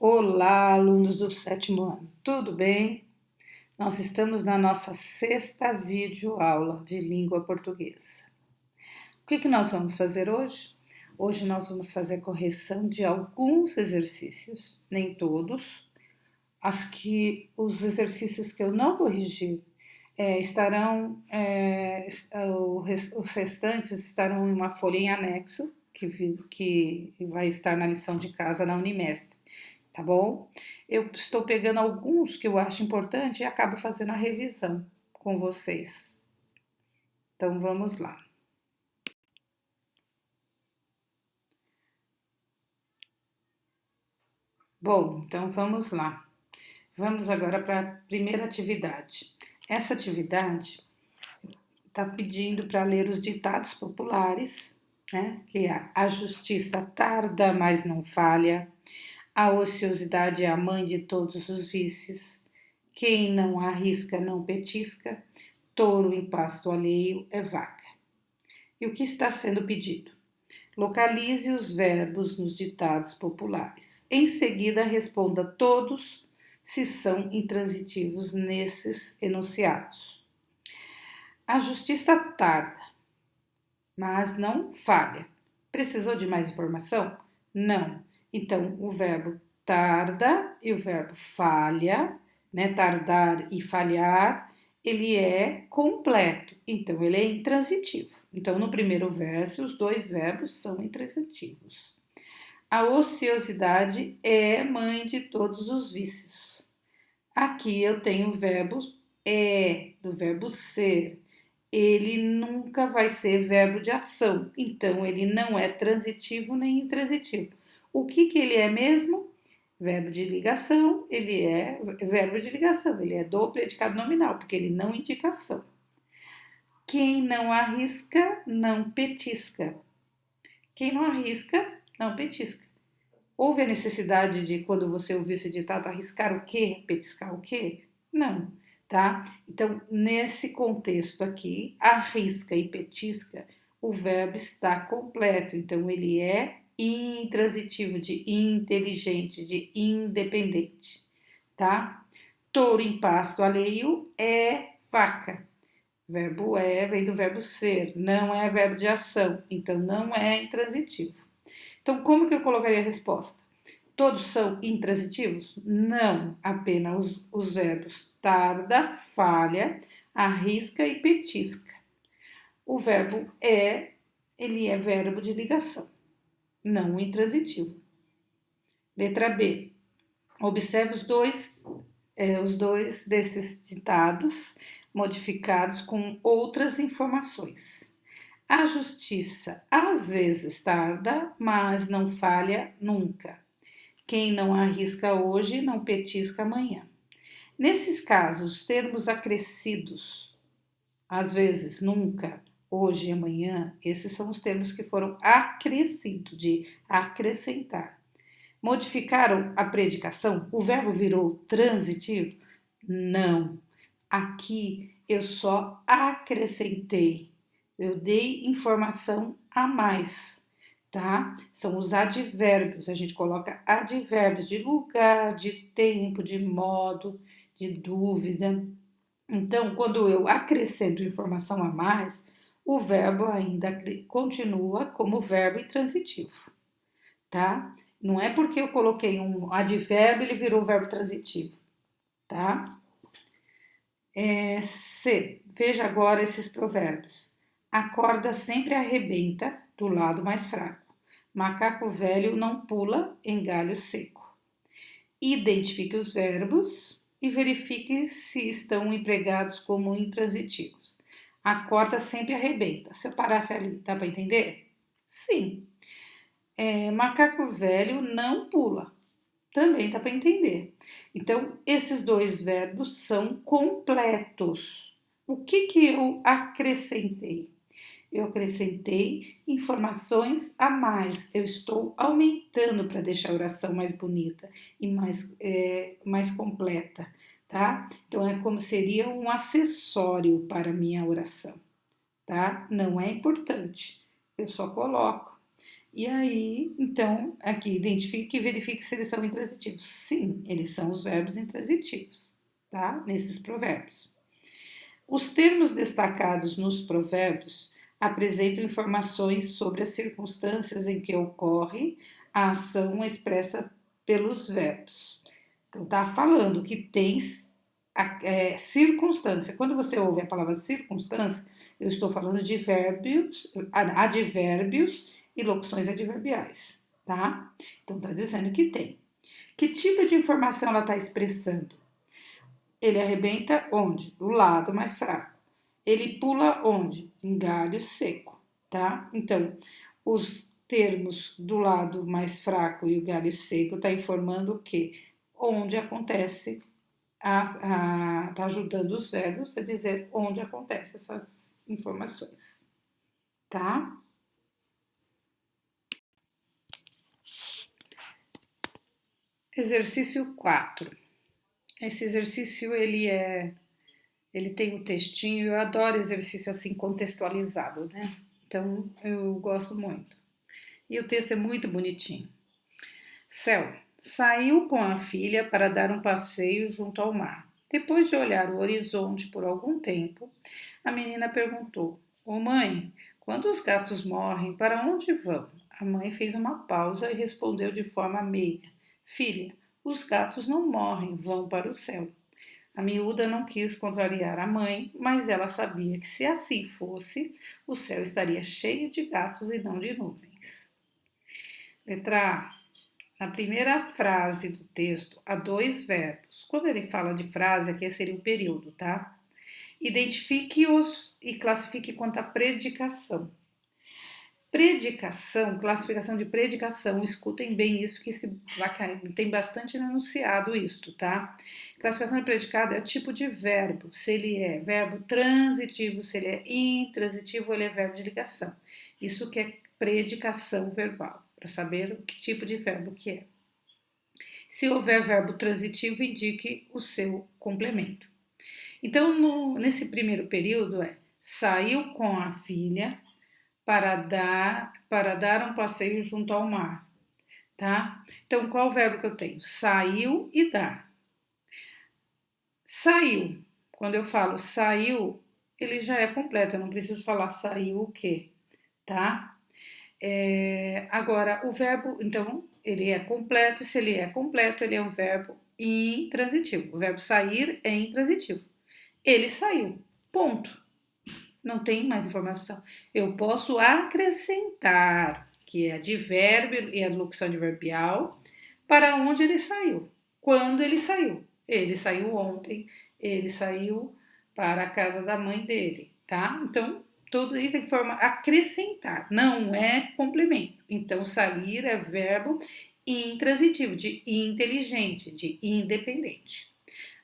Olá, alunos do sétimo ano, tudo bem? Nós estamos na nossa sexta videoaula de língua portuguesa. O que nós vamos fazer hoje? Hoje nós vamos fazer correção de alguns exercícios, nem todos. Os exercícios que eu não corrigi os restantes estarão em uma folha em anexo, que vai estar na lição de casa na Unimestre. Tá bom? Eu estou pegando alguns que eu acho importante e acabo fazendo a revisão com vocês. Então vamos lá. Bom, então vamos lá. Vamos agora para a primeira atividade. Essa atividade está pedindo para ler os ditados populares, né? Que é a justiça tarda, mas não falha. A ociosidade é a mãe de todos os vícios. Quem não arrisca não petisca. Touro em pasto alheio é vaca. E o que está sendo pedido? Localize os verbos nos ditados populares. Em seguida, responda todos se são intransitivos nesses enunciados. A justiça tarda, mas não falha. Precisou de mais informação? Não. Então, o verbo tarda e o verbo falha, né? Tardar e falhar, ele é completo, então ele é intransitivo. Então, no primeiro verso, os dois verbos são intransitivos. A ociosidade é mãe de todos os vícios. Aqui eu tenho o verbo do verbo ser. Ele nunca vai ser verbo de ação, então ele não é transitivo nem intransitivo. O que ele é mesmo? Verbo de ligação, ele é verbo de ligação, ele é do predicado nominal, porque ele não indica ação. Quem não arrisca, não petisca. Quem não arrisca, não petisca. Houve a necessidade de, quando você ouviu esse ditado, arriscar o quê? Petiscar o quê? Não, tá? Então, nesse contexto aqui, arrisca e petisca, o verbo está completo, então ele é intransitivo, de inteligente, de independente, tá? Touro em pasto alheio é vaca. Verbo é vem do verbo ser, não é verbo de ação, então não é intransitivo. Então, como que eu colocaria a resposta? Todos são intransitivos? Não, apenas os verbos tarda, falha, arrisca e petisca. O verbo ele é verbo de ligação, não intransitivo. Letra B. Observe os dois desses ditados modificados com outras informações. A justiça às vezes tarda, mas não falha nunca. Quem não arrisca hoje não petisca amanhã. Nesses casos, os termos acrescidos, às vezes, nunca, hoje e amanhã, esses são os termos que foram acrescidos, de acrescentar. Modificaram a predicação? O verbo virou transitivo? Não. Aqui eu só acrescentei, eu dei informação a mais, tá? São os advérbios, a gente coloca advérbios de lugar, de tempo, de modo, de dúvida. Então, quando eu acrescento informação a mais, o verbo ainda continua como verbo intransitivo, tá? Não é porque eu coloquei um advérbio ele virou verbo transitivo, tá? C. Veja agora esses provérbios. A corda sempre arrebenta do lado mais fraco. Macaco velho não pula em galho seco. Identifique os verbos e verifique se estão empregados como intransitivos. A corda sempre arrebenta. Se eu parasse ali, dá para entender? Sim. Macaco velho não pula. Também dá para entender. Então, esses dois verbos são completos. O que eu acrescentei? Eu acrescentei informações a mais. Eu estou aumentando para deixar a oração mais bonita e mais completa, tá? Então, é como seria um acessório para a minha oração, tá? Não é importante. Eu só coloco. E aí, então, aqui identifique e verifique se eles são intransitivos. Sim, eles são os verbos intransitivos, tá? Nesses provérbios. Os termos destacados nos provérbios apresentam informações sobre as circunstâncias em que ocorre a ação expressa pelos verbos. Então, tá falando que tem circunstância. Quando você ouve a palavra circunstância, eu estou falando de verbos, advérbios e locuções adverbiais, tá? Então, tá dizendo que tem. Que tipo de informação ela está expressando? Ele arrebenta onde? Do lado mais fraco. Ele pula onde? Em galho seco, tá? Então, os termos do lado mais fraco e o galho seco está informando o quê? Onde acontece tá ajudando os verbos a dizer onde acontecem essas informações, tá? Exercício 4. Esse exercício ele tem um textinho, eu adoro exercício assim contextualizado, né? Então eu gosto muito. E o texto é muito bonitinho. Céu saiu com a filha para dar um passeio junto ao mar. Depois de olhar o horizonte por algum tempo, a menina perguntou: Ô mãe, quando os gatos morrem, para onde vão? A mãe fez uma pausa e respondeu de forma meiga: Filha, os gatos não morrem, vão para o céu. A miúda não quis contrariar a mãe, mas ela sabia que se assim fosse, o céu estaria cheio de gatos e não de nuvens. Letra A. Na primeira frase do texto, há dois verbos. Quando ele fala de frase, aqui seria o período, tá? Identifique-os e classifique quanto à predicação. Predicação, classificação de predicação, escutem bem isso que tem bastante no enunciado isto, tá? Classificação de predicado é o tipo de verbo, se ele é verbo transitivo, se ele é intransitivo, ele é verbo de ligação. Isso que é predicação verbal, para saber que tipo de verbo que é. Se houver verbo transitivo, indique o seu complemento. Então, nesse primeiro período saiu com a filha para dar um passeio junto ao mar, tá? Então, qual o verbo que eu tenho? Saiu e dar. Saiu. Quando eu falo saiu, ele já é completo, eu não preciso falar saiu o quê, tá? Agora, o verbo, então, ele é completo, e se ele é completo, ele é um verbo intransitivo. O verbo sair é intransitivo. Ele saiu, ponto. Não tem mais informação. Eu posso acrescentar, que é advérbio e a locução adverbial, para onde ele saiu. Quando ele saiu. Ele saiu ontem, ele saiu para a casa da mãe dele, tá? Então, tudo isso é forma acrescentar, não é complemento. Então, sair é verbo intransitivo, de inteligente, de independente.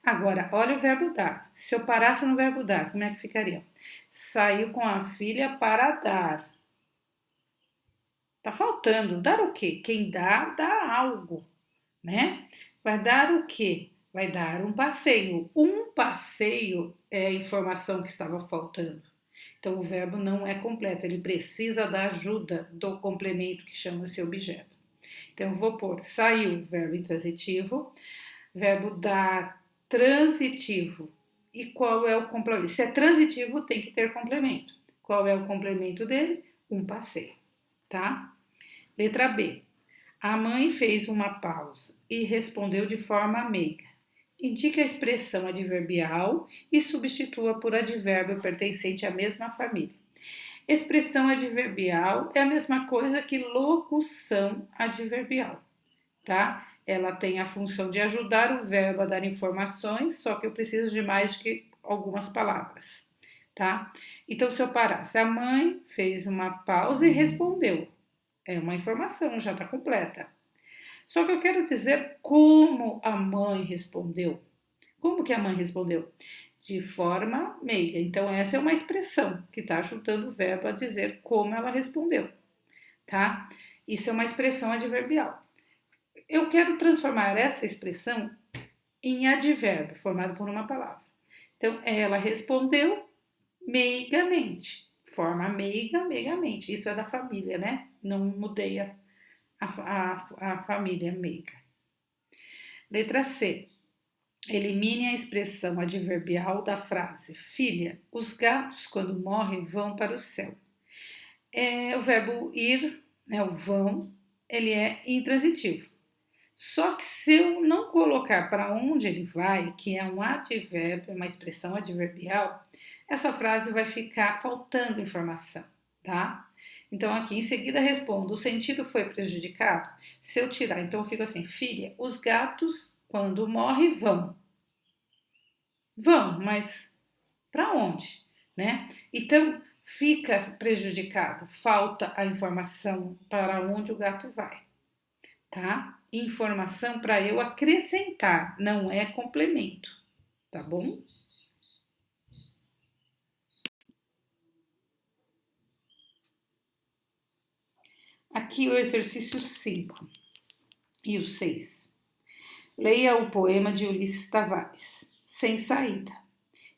Agora, olha o verbo dar. Se eu parasse no verbo dar, como é que ficaria? Saiu com a filha para dar. Tá faltando. Dar o quê? Quem dá algo, né? Vai dar o quê? Vai dar um passeio. Um passeio é a informação que estava faltando. Então, o verbo não é completo, ele precisa da ajuda do complemento que chama-se objeto. Então, eu vou pôr saiu, verbo intransitivo, verbo dar, transitivo. E qual é o complemento? Se é transitivo, tem que ter complemento. Qual é o complemento dele? Um passeio, tá? Letra B. A mãe fez uma pausa e respondeu de forma meiga. Indique a expressão adverbial e substitua por advérbio pertencente à mesma família. Expressão adverbial é a mesma coisa que locução adverbial, tá? Ela tem a função de ajudar o verbo a dar informações, só que eu preciso de mais que algumas palavras, tá? Então, se eu parasse, a mãe fez uma pausa e respondeu. É uma informação, já está completa. Só que eu quero dizer como a mãe respondeu. Como que a mãe respondeu? De forma meiga. Então, essa é uma expressão que está ajudando o verbo a dizer como ela respondeu, tá? Isso é uma expressão adverbial. Eu quero transformar essa expressão em advérbio, formado por uma palavra. Então, ela respondeu meigamente. Forma meiga, meigamente. Isso é da família, né? Não mudei a família meiga. Letra C. Elimine a expressão adverbial da frase: Filha, os gatos, quando morrem, vão para o céu. O verbo ir, né, o vão, ele é intransitivo. Só que se eu não colocar para onde ele vai, que é um advérbio, uma expressão adverbial, essa frase vai ficar faltando informação, tá? Então aqui em seguida respondo: o sentido foi prejudicado? Se eu tirar, então eu fico assim: filha, os gatos quando morrem vão. Vão, mas para onde, né? Então fica prejudicado, falta a informação para onde o gato vai, tá? Informação para eu acrescentar, não é complemento, tá bom? Aqui o exercício 5 e o 6. Leia o poema de Ulisses Tavares, Sem Saída.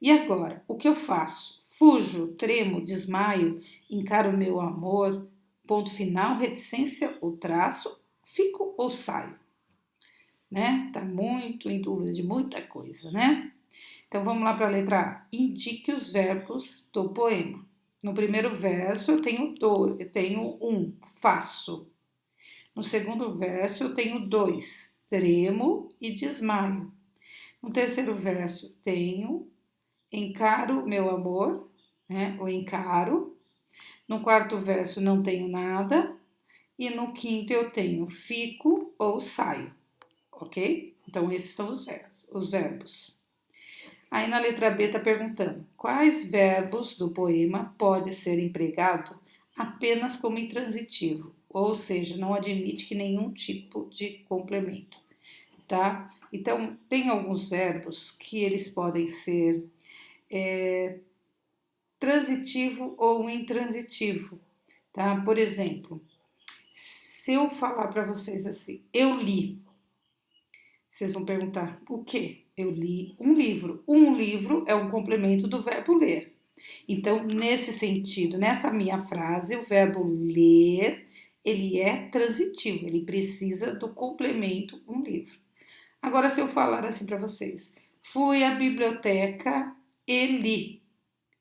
E agora, o que eu faço? Fujo, tremo, desmaio, encaro o meu amor, ponto final, reticência ou traço, fico ou saio? Né? Tá muito em dúvida de muita coisa, né? Então vamos lá para a letra A. Indique os verbos do poema. No primeiro verso eu tenho um, faço. No segundo verso eu tenho dois, tremo e desmaio. No terceiro verso tenho encaro meu amor, né? O encaro. No quarto verso não tenho nada. E no quinto eu tenho fico ou saio, ok? Então esses são os verbos. Aí na letra B está perguntando quais verbos do poema pode ser empregado apenas como intransitivo, ou seja, não admite que nenhum tipo de complemento, tá? Então tem alguns verbos que eles podem ser transitivo ou intransitivo, tá? Por exemplo, se eu falar para vocês assim, eu li, vocês vão perguntar o quê? Eu li um livro. Um livro é um complemento do verbo ler. Então, nesse sentido, nessa minha frase, o verbo ler, ele é transitivo, ele precisa do complemento um livro. Agora, se eu falar assim para vocês, fui à biblioteca e li,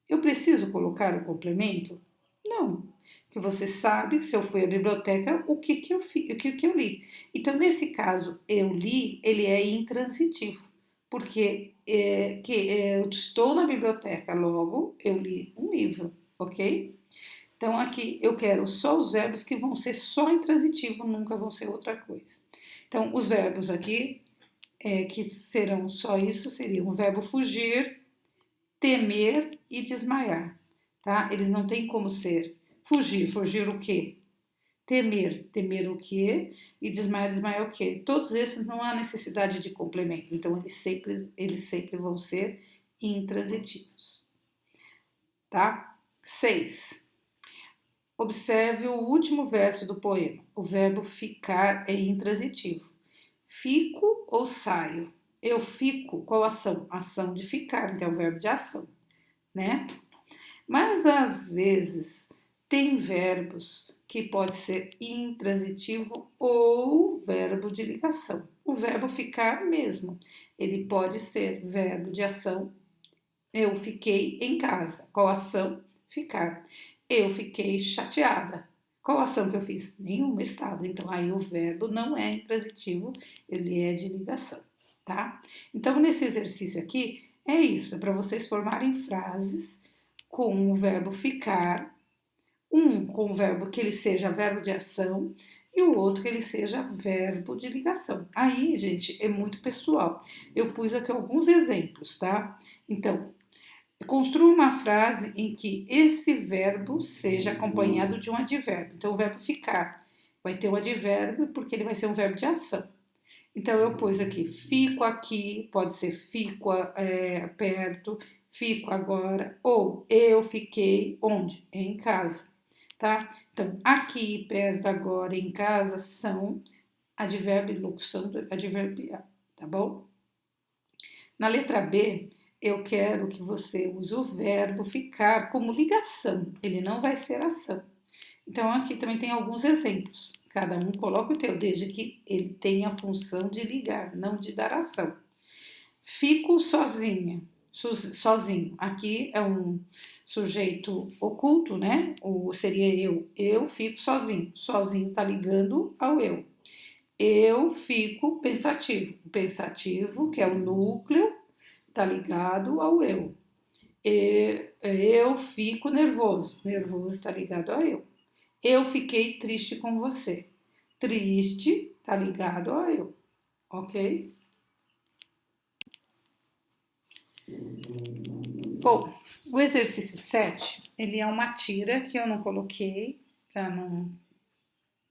eu preciso colocar o complemento? Não, porque você sabe, se eu fui à biblioteca, o que eu li. Então, nesse caso, eu li, ele é intransitivo, porque eu estou na biblioteca, logo eu li um livro, ok? Então, aqui eu quero só os verbos que vão ser só intransitivo, nunca vão ser outra coisa. Então, os verbos aqui que serão só isso seriam o verbo fugir, temer e desmaiar, tá? Eles não têm como ser fugir, fugir o quê? Temer, temer o quê? E desmaiar, desmaiar o quê? Todos esses não há necessidade de complemento, então eles sempre vão ser intransitivos, tá? 6. Observe o último verso do poema. O verbo ficar é intransitivo. Fico ou saio? Eu fico, qual ação? Ação de ficar, então é o verbo de ação, né? Mas às vezes tem verbos que pode ser intransitivo ou verbo de ligação. O verbo ficar mesmo, ele pode ser verbo de ação. Eu fiquei em casa. Qual ação? Ficar. Eu fiquei chateada. Qual ação que eu fiz? Nenhuma, estado. Então aí o verbo não é intransitivo, ele é de ligação, tá? Então nesse exercício aqui é isso, é para vocês formarem frases com o verbo ficar, um com o verbo que ele seja verbo de ação e o outro que ele seja verbo de ligação. Aí, gente, é muito pessoal. Eu pus aqui alguns exemplos, tá? Então, construa uma frase em que esse verbo seja acompanhado de um advérbio. Então, o verbo ficar vai ter um advérbio porque ele vai ser um verbo de ação. Então, eu pus aqui, fico aqui, pode ser fico perto, fico agora, ou eu fiquei onde? Em casa, tá? Então, aqui, perto, agora, em casa são advérbio e locução adverbial, tá bom? Na letra B, Eu quero que você use o verbo ficar como ligação, ele não vai ser ação. Então, aqui também tem alguns exemplos. Cada um coloca o teu, desde que ele tenha a função de ligar, não de dar ação. Fico sozinha, sozinho. Aqui é um sujeito oculto, né? Ou seria eu. Eu fico sozinho. Sozinho tá ligando ao eu. Eu fico pensativo. Pensativo, que é o núcleo, tá ligado ao eu. Eu fico nervoso. Nervoso está ligado a eu. Eu fiquei triste com você. Triste tá ligado a eu, ok? Bom, o exercício 7, ele é uma tira que eu não coloquei para não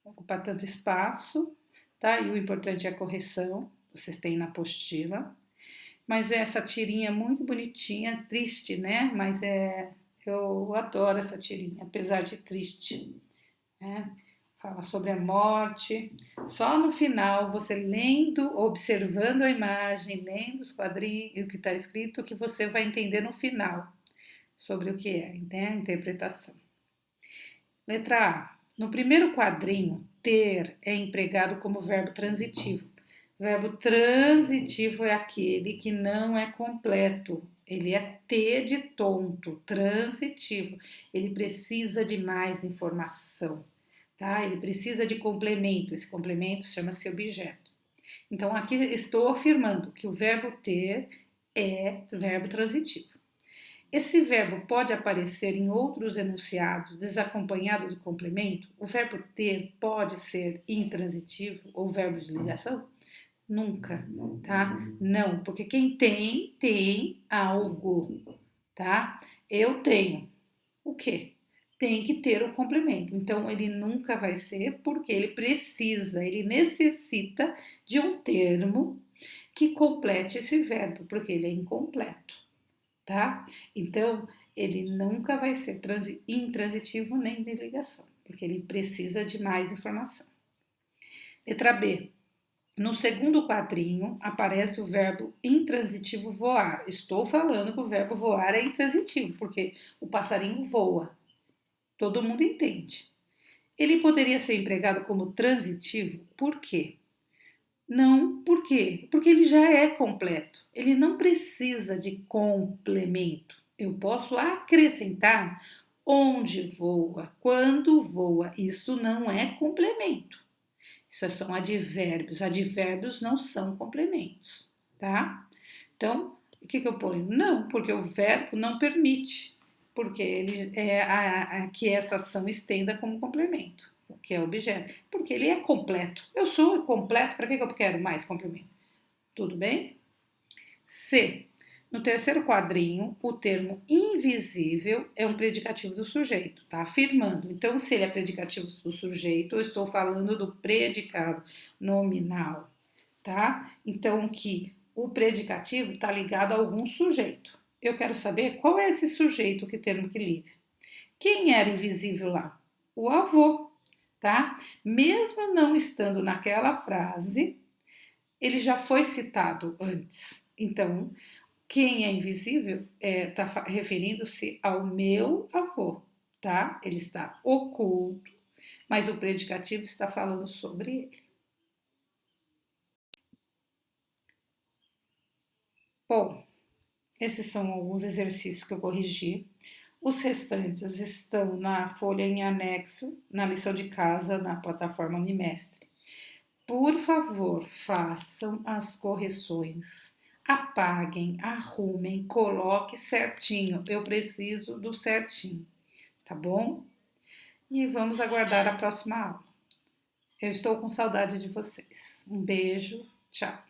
ocupar tanto espaço, tá? E o importante é a correção, vocês têm na apostila. Mas essa tirinha é muito bonitinha, triste, né? Eu adoro essa tirinha, apesar de triste, né? Fala sobre a morte. Só no final, você lendo, observando a imagem, lendo os quadrinhos, o que está escrito, que você vai entender no final sobre o que é, né? A interpretação. Letra A. No primeiro quadrinho, ter é empregado como verbo transitivo. Verbo transitivo é aquele que não é completo. Ele é T de tonto, transitivo. Ele precisa de mais informação, tá? Ele precisa de complemento. Esse complemento chama-se objeto. Então, aqui estou afirmando que o verbo ter é verbo transitivo. Esse verbo pode aparecer em outros enunciados desacompanhado do complemento? O verbo ter pode ser intransitivo ou verbo de ligação? Nunca, tá? Não, porque quem tem, tem algo, tá? Eu tenho. O quê? Tem que ter o complemento. Então, ele nunca vai ser porque ele precisa, ele necessita de um termo que complete esse verbo, porque ele é incompleto, tá? Então, ele nunca vai ser intransitivo nem de ligação, porque ele precisa de mais informação. Letra B. No segundo quadrinho aparece o verbo intransitivo voar. Estou falando que o verbo voar é intransitivo, porque o passarinho voa. Todo mundo entende. Ele poderia ser empregado como transitivo, por quê? Não, por quê? Porque ele já é completo. Ele não precisa de complemento. Eu posso acrescentar onde voa, quando voa. Isso não é complemento. Isso são advérbios. Advérbios não são complementos, tá? Então, o que eu ponho? Não, porque o verbo não permite, porque ele é que essa ação estenda como complemento, que é objeto, porque ele é completo. Eu sou completo, para que eu quero mais complemento? Tudo bem? C. No terceiro quadrinho, o termo invisível é um predicativo do sujeito, tá afirmando. Então, se ele é predicativo do sujeito, eu estou falando do predicado nominal, tá? Então, que o predicativo está ligado a algum sujeito. Eu quero saber qual é esse sujeito, que termo que liga. Quem era invisível lá? O avô, tá? Mesmo não estando naquela frase, ele já foi citado antes. Então, quem é invisível está referindo-se ao meu avô, tá? Ele está oculto, mas o predicativo está falando sobre ele. Bom, esses são alguns exercícios que eu corrigi. Os restantes estão na folha em anexo, na lição de casa, na plataforma Unimestre. Por favor, façam as correções. Apaguem, arrumem, coloque certinho. Eu preciso do certinho, tá bom? E vamos aguardar a próxima aula. Eu estou com saudade de vocês. Um beijo, tchau.